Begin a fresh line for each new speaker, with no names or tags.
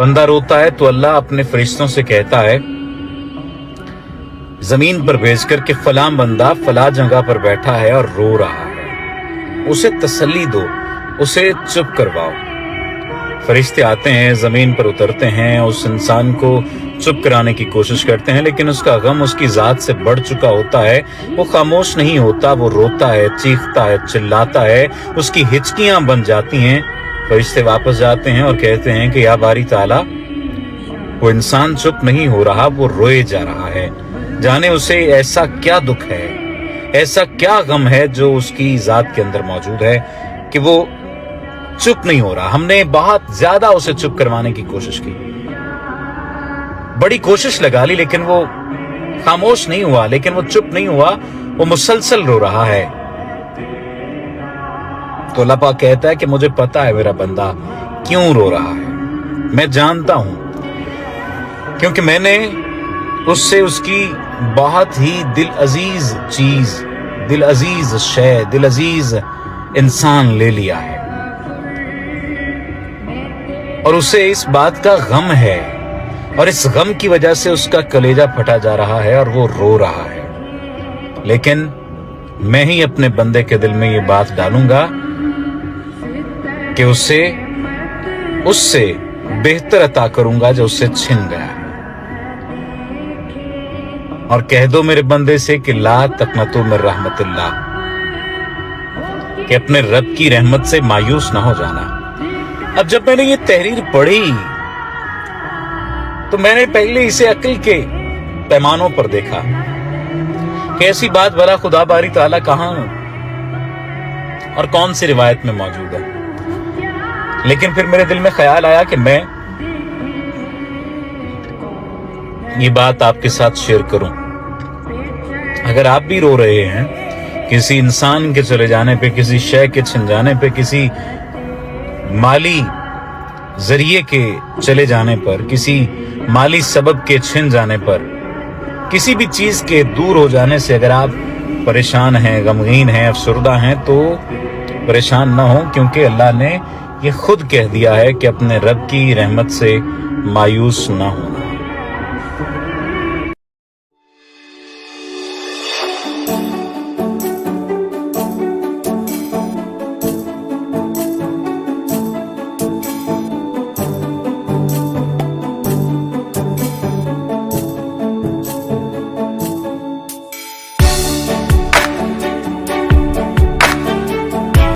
बंदा रोता है तो अल्लाह अपने फरिश्तों से कहता है जमीन पर भेजकर कि फला बंदा फला जगह पर बैठा है और रो रहा है, उसे तसल्ली दो, उसे चुप करवाओ। फरिश्ते आते हैं, जमीन पर उतरते हैं, उस इंसान को चुप कराने की कोशिश करते हैं, लेकिन उसका गम उसकी जात से बढ़ चुका होता है। वो खामोश नहीं होता, वो रोता है, चीखता है, चिल्लाता है, उसकी हिचकियां बन जाती हैं। फरिश्ते वापस जाते हैं और कहते हैं कि या बारी ताला, वो इंसान चुप नहीं हो रहा, वो रोए जा रहा है। जाने उसे ऐसा क्या दुख है, ऐसा क्या गम है जो उसकी जात के अंदर मौजूद है कि वो चुप नहीं हो रहा। हमने बहुत ज्यादा उसे चुप करवाने की कोशिश की, बड़ी कोशिश लगा ली, लेकिन वो खामोश नहीं हुआ, लेकिन वो चुप नहीं हुआ, वो मुसलसल रो रहा है। तो अल्लाह पाक कहता है कि मुझे पता है मेरा बंदा क्यों रो रहा है, मैं जानता हूं, क्योंकि मैंने उससे उसकी बहुत ही दिल अजीज चीज, दिल अजीज शय, दिल अजीज इंसान ले लिया है, और उसे इस बात का गम है, और इस गम की वजह से उसका कलेजा फटा जा रहा है और वो रो रहा है। लेकिन मैं ही अपने बंदे के दिल में ये बात डालूंगा कि उससे बेहतर अता करूंगा जो उससे छिन गया है। और कह दो मेरे बंदे से कि ला तकनतु मिन रहमतिल्लाह, कि अपने रब की रहमत से मायूस ना हो जाना। अब जब मैंने ये तहरीर पढ़ी तो मैंने पहले इसे अक्ल के पैमानों पर देखा कि ऐसी बात भला खुदा बारी ताला कहां और कौन सी रिवायत में मौजूद है। लेकिन फिर मेरे दिल में ख्याल आया कि मैं ये बात आपके साथ शेयर करूं। अगर आप भी रो रहे हैं किसी इंसान के चले जाने पे, किसी शय के छिन जाने पे, किसी माली जरिए के चले जाने पर, किसी माली सबब के छिन जाने पर, किसी भी चीज के दूर हो जाने से अगर आप परेशान हैं, गमगीन हैं, अफसरदा हैं, तो परेशान ना हो, क्योंकि अल्लाह ने ये खुद कह दिया है कि अपने रब की रहमत से मायूस ना होना।